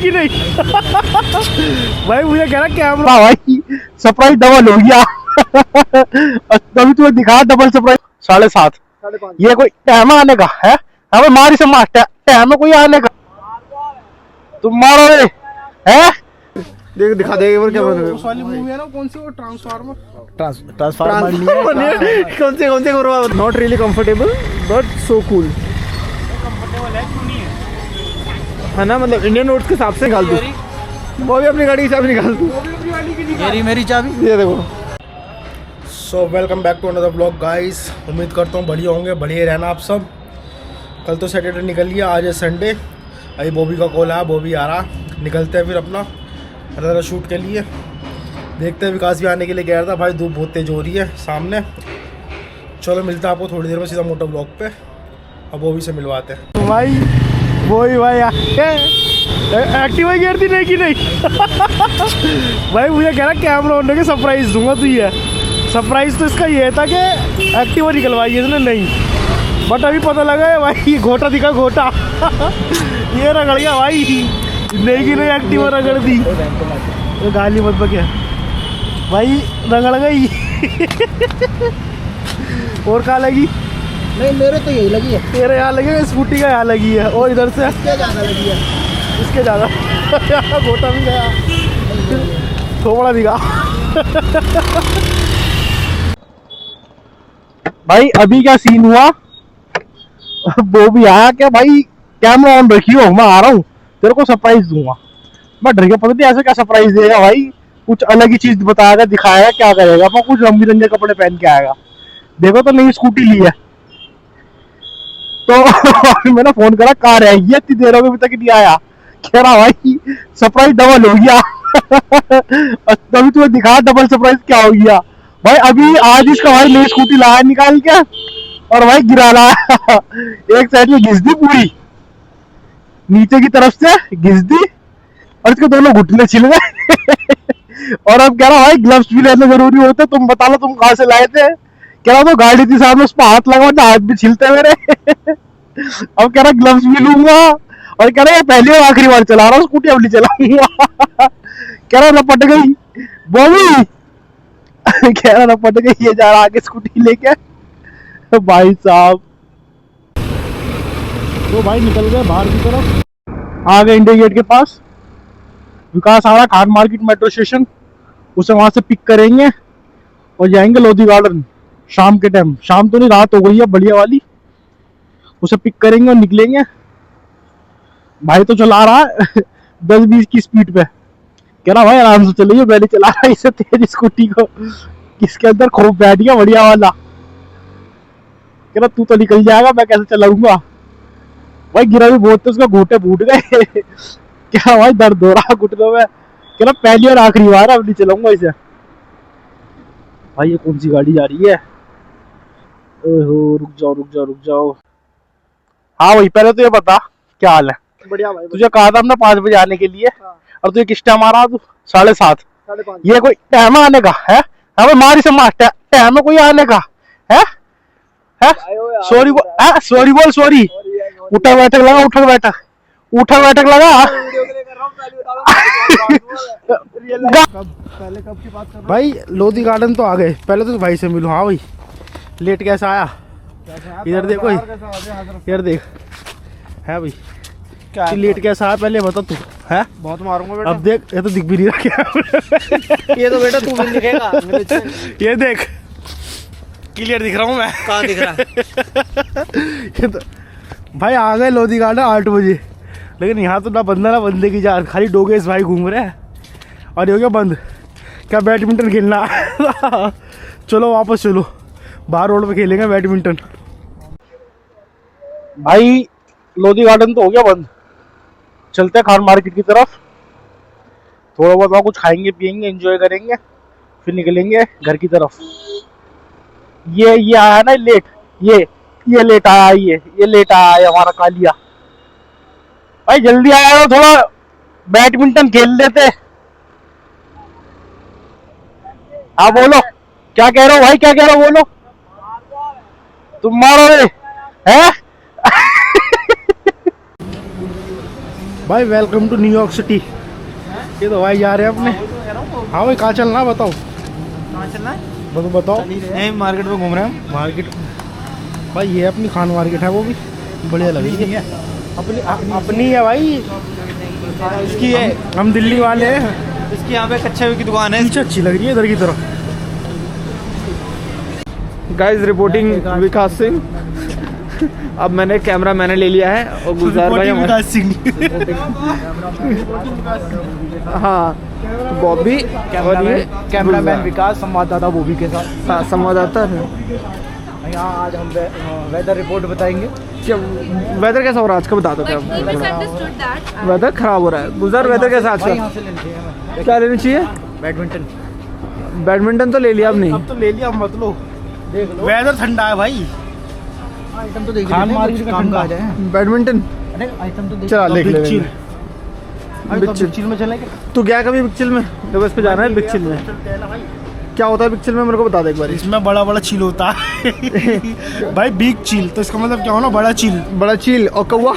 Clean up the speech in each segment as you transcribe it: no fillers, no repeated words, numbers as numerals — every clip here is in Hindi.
कि नहीं? भाई मुझे कह रहा कैमरा भाई सरप्राइज डबल हो गया। तभी तुम्हें दिखा डबल सरप्राइज। 7:30 ये कोई टाइम आने का है? हमें मारी से मार टाइम है कोई आने का? तुम मारो रे है? देख दिखा दे एक बार उस वाली मूवी है ना, कौन सी वो ट्रांसफार्मर कौन से करो। Not really comfortable but so cool है ना, मतलब इंडियन रोड्स के हिसाब से निकाल दो। वो भी अपनी गाड़ी के हिसाब से निकाल दो। मेरी चाबी ये देखो। So welcome back to another blog guys. उम्मीद करता हूँ बढ़िया होंगे, बढ़िया रहना आप सब। कल तो सैटरडे निकल गया, आज है संडे। अभी बॉबी का कॉल आया, बॉबी आ रहा, निकलते हैं फिर अपना अनदर शूट के लिए। देखते हैं, विकास भी आने के लिए कह रहा था। भाई धूप बहुत तेज हो रही है सामने। चलो मिलता है आपको थोड़ी देर में सीधा मोटर ब्लॉग पे। अब बॉबी से मिलवाते हैं। भाई वही भाई एक्टिवा गियर थी नहीं कि नहीं? भाई मुझे कह रहा कैमरा ऑन करके सरप्राइज दूंगा तू। ये सरप्राइज तो इसका ये था कि एक्टिवा निकलवाई इसने, नहीं। बट अभी पता लगा है भाई, घोटा दिखा घोटा। ये रगड़ गया भाई, नहीं कि नहीं एक्टिवा रगड़ दी। तो गाली मत बके भाई, रगड़ गई। और कहाँ लगी? नहीं मेरे तो यही लगी है। तेरे यहाँ लगी है, स्कूटी का यहाँ लगी है, और इधर से ज़्यादा लगी है। इसके ज़्यादा। घोटा भी गया, थोड़ा दिखा। भाई अभी क्या सीन हुआ? वो भी आया क्या भाई? कैमरा ऑन रखियो, मैं आ रहा हूँ, तेरे को सरप्राइज दूंगा। मैं डर गया, पता नहीं ऐसे क्या सरप्राइज देगा भाई। कुछ अलग ही चीज बताएगा, दिखाएगा, क्या करेगा। मैं कुछ रंग बिरंगे कपड़े पहन के आएगा। देखो तो नई स्कूटी ली है। तो मैंने फोन करा, कहाँ रह गई इतनी देर हो गई अभी तक नहीं आया। कह रहा भाई सरप्राइज डबल हो गया। तभी तुम्हें दिखा डबल सरप्राइज क्या हो गया। भाई अभी आज इसका भाई नई स्कूटी लाया निकाल के, और भाई गिरा लाया। एक साइड में घिस दी पूरी, नीचे की तरफ से घिस दी, और इसके दोनों घुटने छिल गए। और अब कह रहा भाई ग्लव्स भी लेने जरूरी होते, तुम बता लो तुम कहाँ से लाए थे। कह रहा तो गाड़ी थी सामने, उस पर हाथ लगा, हाथ भी छिलते मेरे। अब कह रहा ग्लव्स भी लूंगा, और कह रहा पहली और आखिरी बार चला रहा हूँ स्कूटी, अब नहीं चलाऊंगा। कह रहा लपट गई बॉबी। कह रहा लपट गई, ये जा रहा आगे स्कूटी लेके। भाई साहब तो भाई निकल गए बाहर की तरफ, आ गए इंडिया गेट के पास। विकास आ रहा खान मार्केट मेट्रो स्टेशन, उसे वहां से पिक करेंगे और जाएंगे लोधी गार्डन शाम के टाइम। शाम तो नहीं, रात हो गई है बढ़िया वाली। उसे पिक करेंगे और निकलेंगे। भाई तो चला रहा है 10-20 की स्पीड पे। कह रहा भाई आराम से चलिए, मैंने चला रहा इसे तेज स्कूटी को, किसके अंदर खूब बैठ गया बढ़िया वाला। कह रहा तू तो निकल जाएगा, मैं कैसे चलाऊंगा। भाई गिरा भी बहुत, उसका घुटने फूट गए। क्या भाई दर्द हो रहा घुटनों में। कह रहा पहली और आखिरी बार, अब नहीं चलाऊंगा इसे। भाई ये कौन सी गाड़ी जा रही है? ओहो रुक जाओ। हाँ भाई पहले तो ये बता क्या हाल है? बढ़िया भाई। तुझे कहा था हमने 5 बजे आने के लिए। हाँ। और तू किस टाइम आ रहा? तू 7:30। 5:30 ये कोई टाइम आने का है? हमें मारी से मार टाइम है कोई आने का है? सॉरी बोल सॉरी। उठक बैठक लगा। कब की बात कर भाई लोधी गार्डन तो आ गए। पहले तो भाई से मिलूं। हाँ भाई लेट कैसा आया? इधर देखो, इधर देख है भाई क्या लेट कैसा आया, पहले बता तू है। बहुत मारूंगा बेटा। अब देख, ये तो दिख भी नहीं रहा। ये तो बेटा तू भी दिखेगा। ये देख क्लियर दिख रहा हूँ मैं। कहाँ दिख रहा है? ये तो भाई आ गए लोधी गार्डन 8 बजे। लेकिन यहाँ तो ना बंदा ना बंदे की जान, खाली डोगेश भाई घूम रहे हैं। और ये हो गया बंद। क्या बैडमिंटन खेलना? चलो वापस चलो, बाहर रोड पे खेलेंगे बैडमिंटन। भाई लोधी गार्डन तो हो गया बंद, चलते हैं खान मार्केट की तरफ। थोड़ा बहुत वहाँ कुछ खाएंगे पियेंगे, एंजॉय करेंगे, फिर निकलेंगे घर की तरफ। ये आया ना लेट, ये लेट आया, ये लेट आया हमारा कालिया। भाई जल्दी आया हो, थोड़ा बैडमिंटन खेल लेते। हाँ बोलो, क्या कह रहे हो भाई, क्या कह रहे हो बोलो। तुम मारो रे है। भाई वेलकम टू न्यूयॉर्क सिटी। ये तो भाई जा रहे हैं अपने। हाँ भाई, कहाँ चलना है बताओ। कहाँ चलना है? बताओ। नहीं, मार्केट में घूम रहे हैं। मार्केट भाई, ये अपनी खान मार्केट है, वो भी बढ़िया लग रही है। अपनी है भाई, इसकी है। हम दिल्ली वाले हैं। इसकी यहाँ पे कच्चे हुए की दुकान है। पीछे अच्छी लग रही है इधर की तरफ। गाइस रिपोर्टिंग विकास सिंह। अब मैंने कैमरा मैंने ले लिया है और गुलजार भाई हमारे हाँ बॉबी और ये कैमरामैन विकास, संवाददाता बॉबी के साथ। हाँ, संवाददाता है। यहाँ आज हम वेदर रिपोर्ट बताएंगे। क्या वेदर कैसा हो रहा है आज का, बता दो। क्या वेदर खराब हो रहा है गुलजार? वेदर कैसा आज का? क्या लेना चाहिए? बैडमिंटन। बैडमिंटन तो ले लिया आपने? अब तो ले लिया, मत लो। देख लो, वेदर ठंडा है भाई। आइटम तो देख खान मार्केट का ठंडा है। बैडमिंटन आइटम तो चला देख ले। बिग चिल में चलेंगे। तू गया कभी बिग चिल में? देखो इस पे जाना है बिग चिल में। क्या होता है बिग चिल में, मेरे को बता दे एक बार। इसमें बड़ा चिल होता है भाई। बिग चिल तो इसका मतलब क्या होना? बड़ा चिल। बड़ा चिल। और कौवा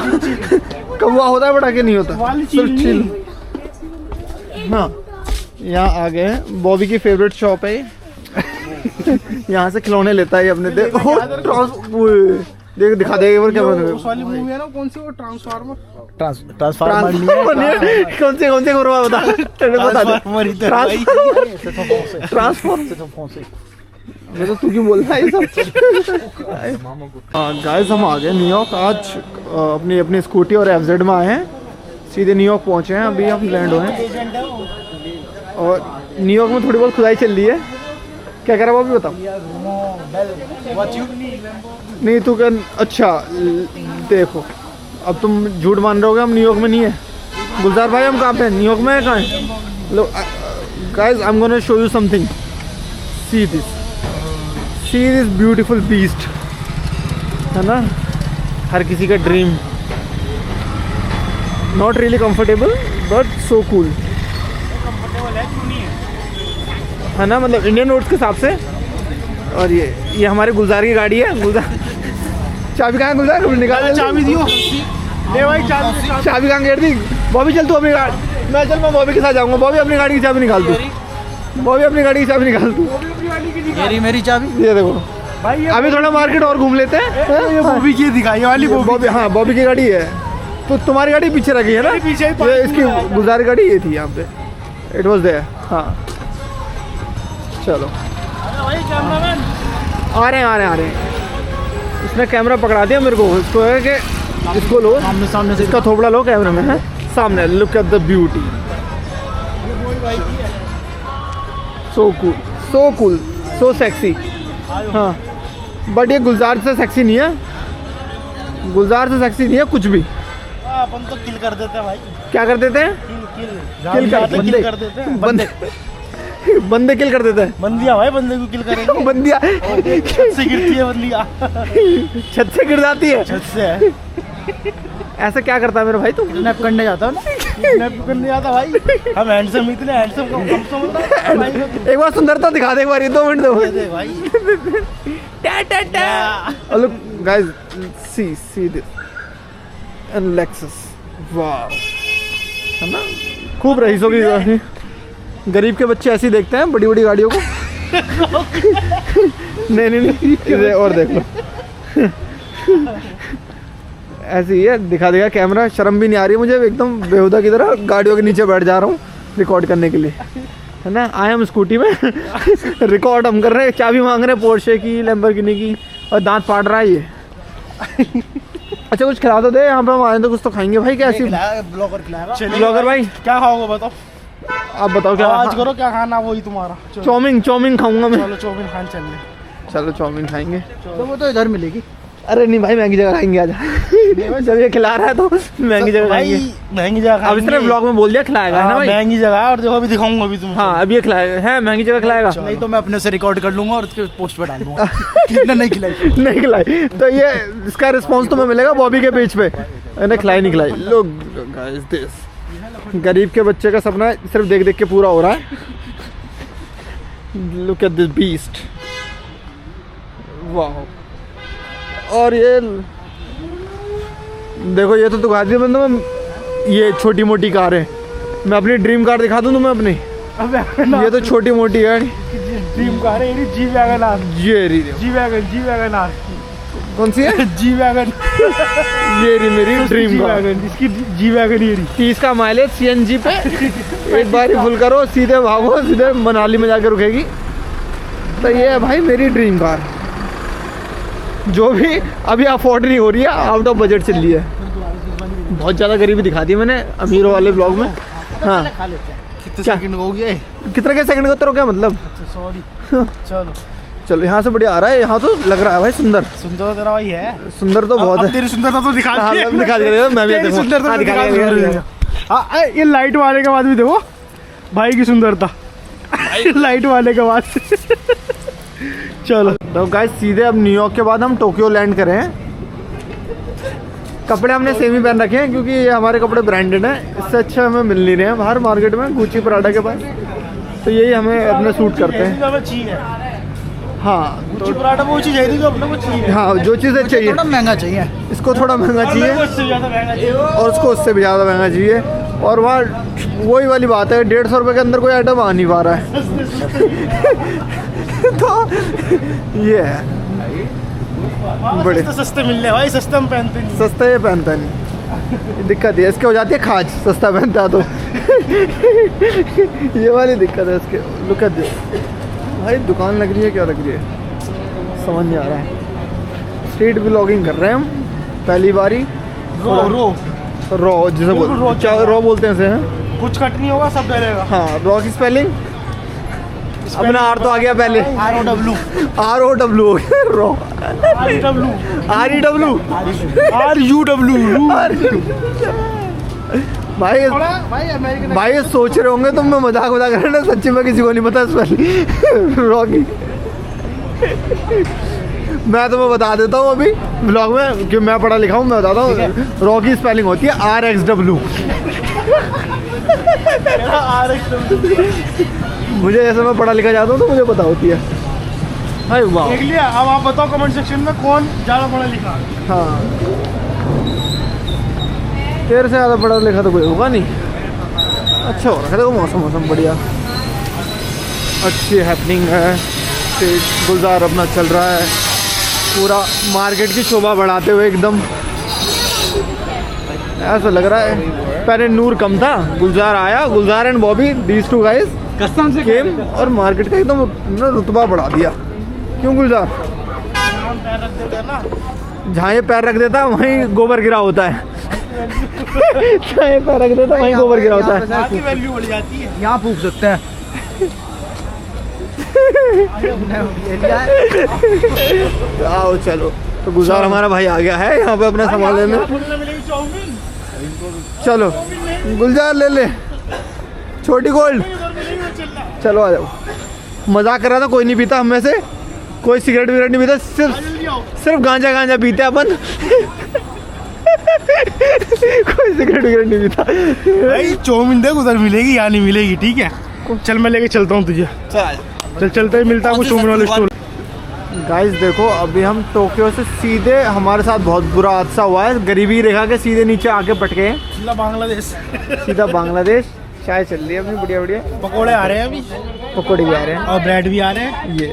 कौवा होता है बड़ा, के नहीं होता? सिर्फ चिल। हाँ, यहाँ आ गए हैं। बॉबी की फेवरेट शॉप है। यहाँ से खिलौने लेता है अपने। देख दिखा देगा क्या उस वाली मूवी है ना, कौन सी वो? ट्रांसफार्मर कौन से गुरुआ बता। मैं तो तू क्यों बोल रहा है ये सब? गाइस हम आ गए न्यूयॉर्क। आज अपनी स्कूटी और एफजेड में आए हैं, सीधे न्यूयॉर्क पहुंचे हैं। अभी हम लैंड हुए हैं और न्यूयॉर्क में थोड़ी बहुत खुदाई चल रही है। क्या कह रहा है वो भी बताओ। नहीं तू क्या? अच्छा देखो, अब तुम झूठ मान रहे होगे, हम न्यूयॉर्क में नहीं है। गुलजार भाई हम कहाँ पे हैं? न्यूयॉर्क में है? कहाँ है? लो guys, I am gonna show you something. See this beautiful beast, है ना? हर किसी का dream. Not really comfortable but so cool, है ना? मतलब इंडियन रोड्स के हिसाब से। और ये हमारे गुलजार की गाड़ी है। गुलजार चाबी कहाँ है? गुलजार निकाल, चाबी दियो। ले भाई चाबी कहाँ गिर दी? बॉबी चल तू अपनी गाड़ी। मैं बॉबी के साथ जाऊंगा। बॉबी अपनी गाड़ी की चाबी निकाल दू। बॉबी अपनी गाड़ी की चाबी निकाल दू। मेरी चाबी ये देखो भाई। अभी थोड़ा मार्केट और घूम लेते हैं। ये बॉबी की दिखाई वाली बॉबी। हाँ, बॉबी की गाड़ी है। तो तुम्हारी गाड़ी पीछे रखी है ना? पीछे ये इसकी गुलजार गाड़ी ये थी यहाँ पे। It was there. हाँ चलो आ रहे हैं। इसने कैमरा पकड़ा दिया मेरे को। इसको है कि इसको लो सामने से, इसका थोबड़ा लो कैमरे में है सामने। Look at the beauty, so cool, so sexy. हाँ बट ये गुलजार से सेक्सी नहीं है। गुलजार से सेक्सी नहीं है कुछ भी। अपन तो किल कर देते हैं भाई। क्या कर देते हैं? किल कर देते हैं। बंदे किल कर देते हैं। बंदिया भाई, बंदे को किल करेंगे। बंदिया छत से गिरती है बंदिया। छत से गिर जाती है। छत से है। ऐसा क्या करता है मेरा भाई? तू किडनैप करने जाता है ना? किडनैप करने जाता भाई। हम हैंडसम, इतने हैंडसम कम समझता है। एक बार सुंदरता दिखा दे एक बार। 2 मिनट दो भाई। Look guys, see this and Lexus, wow, है ना? खूब रईसों की गाड़ी। गरीब के बच्चे ऐसे ही देखते हैं बड़ी गाड़ियों को। नहीं इसे और देख लो। ऐसे ही है, दिखा देगा कैमरा। शर्म भी नहीं आ रही मुझे, एकदम बेहुदा की तरह गाड़ियों के नीचे बैठ जा रहा हूँ रिकॉर्ड करने के लिए, है ना? आए हम स्कूटी में रिकॉर्ड हम कर रहे हैं। चाबी मांग रहे हैं पोर्शे की, लैम्बोर्गिनी की, और दांत फाड़ रहा है ये। अच्छा कुछ खिला तो दे, यहाँ पे हम आए तो कुछ तो खाएंगे भाई। क्या ऐसी ब्लॉगर भाई क्या खाओगे बताओ? आप बताओ क्या आज करो, क्या खाना वही तुम्हारा। चाउमीन खाऊंगा मैं। चलो चाउमीन खाने चल रहे। चलो चाउमीन खाएंगे। तो वो तो इधर मिलेगी। अरे नहीं भाई, महंगी जगह खाएंगे आज। जब ये खिला रहा है तो महंगी जगह खाएंगे। महंगी जगह अब इसने ब्लॉग में बोल दिया खिलाएगा, है ना भाई? महंगी जगह और देखो अभी दिखाऊंगा अभी तुम्हें। हाँ अभी ये खिलाएगा है, महंगी जगह खिलाएगा। नहीं तो मैं अपने से रिकॉर्ड कर लूंगा और उसके पोस्ट पे डाल दूंगा। कितना नहीं खिलाई। नहीं खिलाई तो ये इसका रिस्पॉन्स तुम्हें मिलेगा बॉबी के पेज पे। मैंने खिलाई नहीं खिलाई। लोग गाइस दिस गरीब के बच्चे का सपना सिर्फ देख देख के पूरा हो रहा है। लुक एट दिस बीस्ट, वाह। और ये देखो, ये तो दिखा दिया मैंने ये छोटी मोटी कार है। मैं अपनी ड्रीम कार दिखा दूँ तुम्हें अपनी? ये तो छोटी मोटी है। ड्रीम कार है, जी वैगन आर। ये रही जी वैगन आर। कौन सी है? G wagon. ये रही मेरी ड्रीम कार। इसकी जी वैगन ये रही। 30 का माइलेज CNG पे। एक बार ही फुल करो, सीधे भागो, सीधे मनाली में जाके रुकेगी। तो ये है भाई मेरी ड्रीम कार, जो भी अभी अफोर्ड नहीं हो रही है, आउट ऑफ बजट चल रही है। बहुत ज़्यादा गरीबी दिखा दी मैंने अमीरों वाले ब्लॉग में। हाँ कितने सेकंड हो गया? कितने के सेकंड का उतर हो गया मतलब? सॉरी। चलो चलो, यहाँ से बढ़िया आ रहा है। यहाँ तो लग रहा है भाई सुंदर। सुंदर तेरा भाई है। सुंदर तो बहुत है। तेरी सुंदरता तो दिखा हाँ, दी। दिखा दिया मैं भी तेरी देखूँ। सुंदरता हाँ, तो दिखा दिखा दिया। दिया। हाँ, ये लाइट वाले के बाद भी देखो भाई की सुंदरता। लाइट वाले के बाद। चलो तो गाइस सीधे अब न्यूयॉर्क के बाद हम टोक्यो लैंड करें हैं। कपड़े हमने सेम ही पहन रखे हैं क्योंकि ये हमारे कपड़े ब्रांडेड हैं। इससे अच्छा हमें मिल नहीं रहे हैं बाहर मार्केट में, गुची पराडा के पास। तो यही हमें अपने सूट करते हैं। हाँ, गुची पराठा वो चीज़ है जो अपने को चाहिए। हाँ, जो चीज़ें चाहिए। थोड़ा महंगा चाहिए, इसको थोड़ा महंगा चाहिए और उसको उससे भी ज़्यादा महंगा चाहिए। और वहाँ वही वाली बात है, 150 रुपये के अंदर कोई आइटम आ नहीं पा रहा है। तो ये है बड़े सस्ते मिलने भाई, सस्ते में पहनते नहीं। सस्ता ये पहनता नहीं, दिक्कत है इसके हो जाती है खाज, सस्ता पहनता तो। ये वाली दिक्कत है इसके। लुक एट दिस भाई, दुकान लग रही है क्या लग रही है समझ नहीं आ रहा है। स्ट्रीट व्लॉगिंग कर रहे हैं हम पहली बारी। रॉ जिसे रॉ बोलते हैं इसे, हैं? कुछ कट नहीं होगा, सब डलेगा। हाँ, रॉ की स्पेलिंग अपना आर तो आ गया पहले। ROW हो गया रॉ। REW भाई ये सोच रहे होंगे तुम, मैं मजाक कर रहा ना, सच्ची में किसी को नहीं पता स्पेलिंग रॉ की। मैं तुम्हें बता देता हूँ अभी ब्लॉग में कि मैं पढ़ा लिखा हूँ। मैं बताता हूँ रॉ की स्पेलिंग होती है RXW। मुझे ऐसे मैं पढ़ा लिखा जाता हूँ तो मुझे पता होती है। भाई वाह, देख लिया। अब आप बताओ कमेंट सेक्शन में कौन ज़्यादा पढ़ा लिखा है। हाँ, तेरे से ज़्यादा पढ़ा लिखा तो कोई होगा नहीं। अच्छा हो रहा है, देखो मौसम बढ़िया, अच्छी हैपनिंग है। गुलजार अपना चल रहा है पूरा मार्केट की शोभा बढ़ाते हुए एकदम। ऐसा लग रहा है पहले नूर कम था, गुलजार आया, Gulzar and Bobby, these two guys कसम से गेम और मार्केट का एकदम रुतबा बढ़ा दिया। क्यों गुलजार? जहाँ ये पैर रख देता वहीं गोबर गिरा होता है। जहाँ ये पैर रख देता वहीं गोबर गिरा होता है। वैल्यू बढ़ जाती है। यहाँ पूछ सकते हैं। आओ चलो, तो गुलजार हमारा भाई आ गया है यहाँ पे अपना सामान लेने। चलो गुलजार ले छोटी गोल्ड। चलो आ जाओ। मजाक कर रहा था, कोई नहीं पीता हम में से, कोई सिगरेट विगरेट नहीं पीता, सिर्फ गांजा पीते हैं अपन। कोई सिगरेट विगरेट नहीं पीता भाई। चाउमीन देख उधर मिलेगी या नहीं मिलेगी, ठीक है? चल मैं लेके चलता हूँ तुझे। चल चलते ही मिलता है चाउमीन वाले स्टोर। गाइस देखो, अभी हम टोक्यो से सीधे, हमारे साथ बहुत बुरा हादसा हुआ है, गरीबी रेखा के सीधे नीचे आके पटके हैं। सीधा बांग्लादेश। चाय चल रही है अपनी बढ़िया बढ़िया। पकोड़े आ रहे हैं अभी, पकौड़े भी आ रहे हैं और ब्रेड भी आ रहे हैं। ये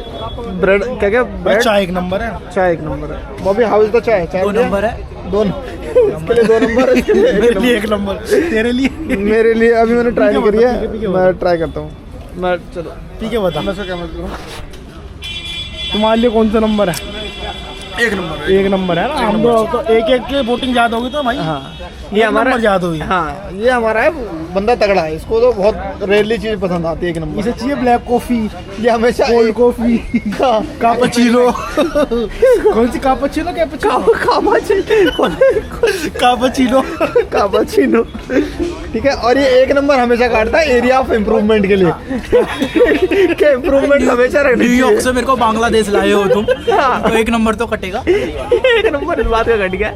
ब्रेड क्या ब्रेड? चाय एक नंबर है। चाय एक नंबर है। बॉबी हाउस तो चाय 2 नंबर है। इसके लिए 2 नंबर है, इसके लिए मेरे लिए 1 नंबर, तेरे लिए। मेरे लिए अभी मैंने ट्राई नहीं करी है, मैं ट्राई करता हूँ। मैं चलो ठीक है, बता मैं क्या मतलब तुम्हारे लिए कौन सा नंबर है? 1 नंबर है ना। हम लोग तो एक के वोटिंग ज्यादा होगी तो भाई। हाँ, ये हमारा ज्यादा हुई। हाँ, ये हमारा है, बंदा तगड़ा है, इसको तो बहुत रेयरली चीज पसंद आती है। 1 नंबर इसे चाहिए ब्लैक कॉफी, ये हमेशा कोल्ड कॉफी, कापुचिनो। कौन सी कापुचिनो? कापुचिनो ठीक है। और ये 1 नंबर हमेशा काटता है एरिया ऑफ इम्प्रूवमेंट के लिए। के इम्प्रूवमेंट हमेशा रखनी। न्यूयॉर्क से मेरे को बांग्लादेश लाए हो तुम, तो 1 नंबर तो कटेगा। 1 नंबर इस बात का कट गया।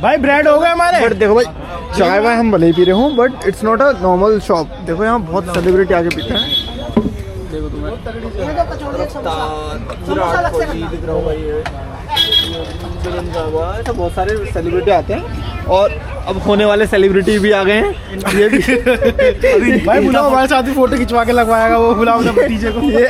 भाई ब्रेड हो गए हमारे। बट देखो भाई, चाय वाय हम भले ही पी रहे हूँ, but it's not a normal shop. देखो यहाँ बहुत सेलिब्रिटी आके पीते हैं। देखो तुम्हें ऐसा बहुत सारे सेलिब्रिटी आते हैं और अब होने वाले सेलिब्रिटी भी आ गए हैं। ये भी भाई बुलाओ हमारे साथ ही फोटो खिंचवा के लगवाएगा वो, बुलाओ अपने भतीजे को। ये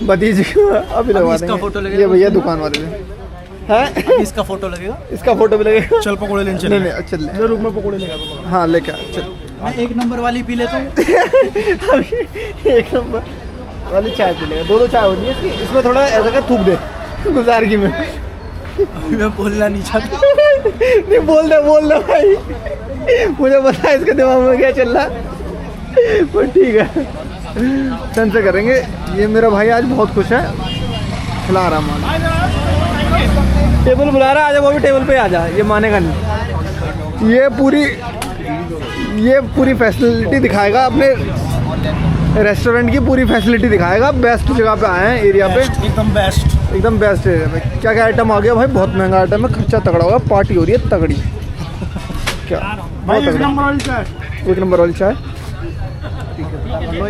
भतीजे को अभी लगवा इसका देंगे। फोटो लगेगा। ये भैया दुकान वाले हैं। इसका फोटो लगेगा। इसका फोटो भी लगेगा। चल पकोड़े लेने नहीं चले। नहीं चल ले। रूम में पकोड़े लेगा। हाँ लेके आ, चल। मैं 1 नंबर वाली पी लेता हूँ। अभी 1 नंबर वाली चाय पी लेगा। 2 चाय होती है इसकी। इसमें थोड़ा ऐसा कर थूक दे गुजारगी में। मैं बोलना नहीं चाहता। नहीं बोल दे भाई, मुझे पता है इसके दिमाग में क्या चल रहा है, पर ठीक है ढंग से करेंगे। ये मेरा भाई आज बहुत खुश है, खिला रहा मान। टेबल बुला रहा है, आजा वो भी टेबल पे आ जा, ये मानेगा नहीं। ये पूरी फैसिलिटी दिखाएगा, अपने रेस्टोरेंट की पूरी फैसिलिटी दिखाएगा। बेस्ट जगह पे आए हैं, एरिया पे एकदम बेस्ट। एकदम बेस्ट एरिया पे। क्या क्या आइटम आ गया भाई, बहुत महंगा आइटम है, खर्चा तगड़ा होगा, पार्टी हो रही है तगड़ी। क्या भाई बहुत 1 तगड़ा। नंबर वाली चाय। 1 नंबर वाली चाय।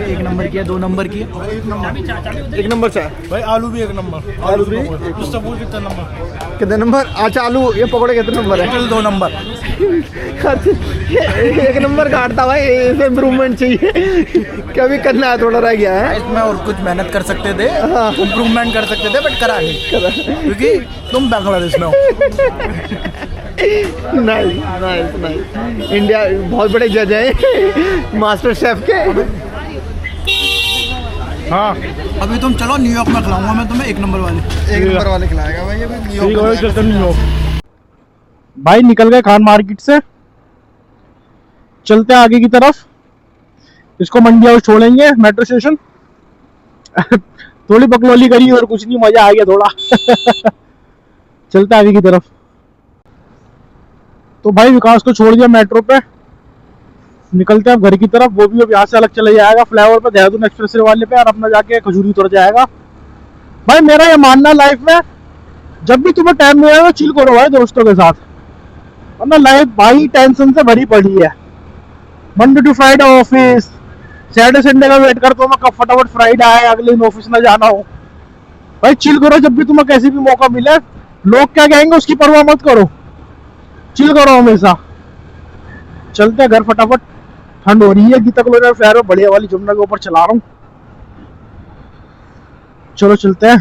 1 नंबर की है, 2 नंबर की है। 1 नंबर चाय। भाई आलू भी 1 नंबर। आलू भी उससे पूछ कितना नंबर। कितने नंबर? अच्छा आलू, ये पकौड़े कितने नंबर है? 2 नंबर। 1 नंबर काटता भाई, इसे इम्प्रूवमेंट चाहिए। कभी करना है, थोड़ा रह गया है। इसमें और कुछ मेहनत कर सकते थे, हाँ। इम्प्रूवमेंट कर सकते थे, बट करा नहीं क्योंकि तुम बांग्लादेश में हो। नाइस। इंडिया बहुत बड़े जज हैं मास्टर शेफ के। हाँ अभी तुम चलो, न्यूयॉर्क में खिलाऊंगा मैं तुम्हें 1 नंबर वाले। 1 नंबर वाले खिलाएगा भाई, अभी ठीक है, चलते न्यूयॉर्क। भाई निकल गए खान मार्केट से, चलते हैं आगे की तरफ। इसको मंडी हाउस छोड़ेंगे, मेट्रो स्टेशन। थोड़ी बकलोली करी और कुछ नहीं, मजा आ गया थोड़ा। चलते हैं आगे की तरफ। तो भाई विकास को छोड़ दिया मेट्रो पे, निकलते हैं अब घर की तरफ। वो भी अब यहाँ से अलग चले जाएगा फ्लाईओवर पे, देहरादून एक्सप्रेस वे वाले पे, और अपना जाके खजूरी उतर जाएगा। भाई मेरा ये मानना लाइफ में, जब भी तुम्हें टाइम मिले तो चिल करो भाई दोस्तों के साथ, वरना लाइफ भाई टेंशन से भरी पड़ी है। Monday to Friday office, Saturday Sunday का वेट करता हूँ मैं कब फटाफट फ्राइडे आए, अगले दिन ऑफिस ना जाना हो। भाई चिल करो, जब भी तुम्हें कैसे भी मौका मिले। लोग क्या कहेंगे उसकी परवाह मत करो, चिल करो हमेशा। चलते हैं घर फटाफट, ठंड हो रही है। गीता कॉलोनी फ्लाईओवर बढ़िया वाली जमुना के ऊपर चला रहा हूँ। चलो चलते हैं।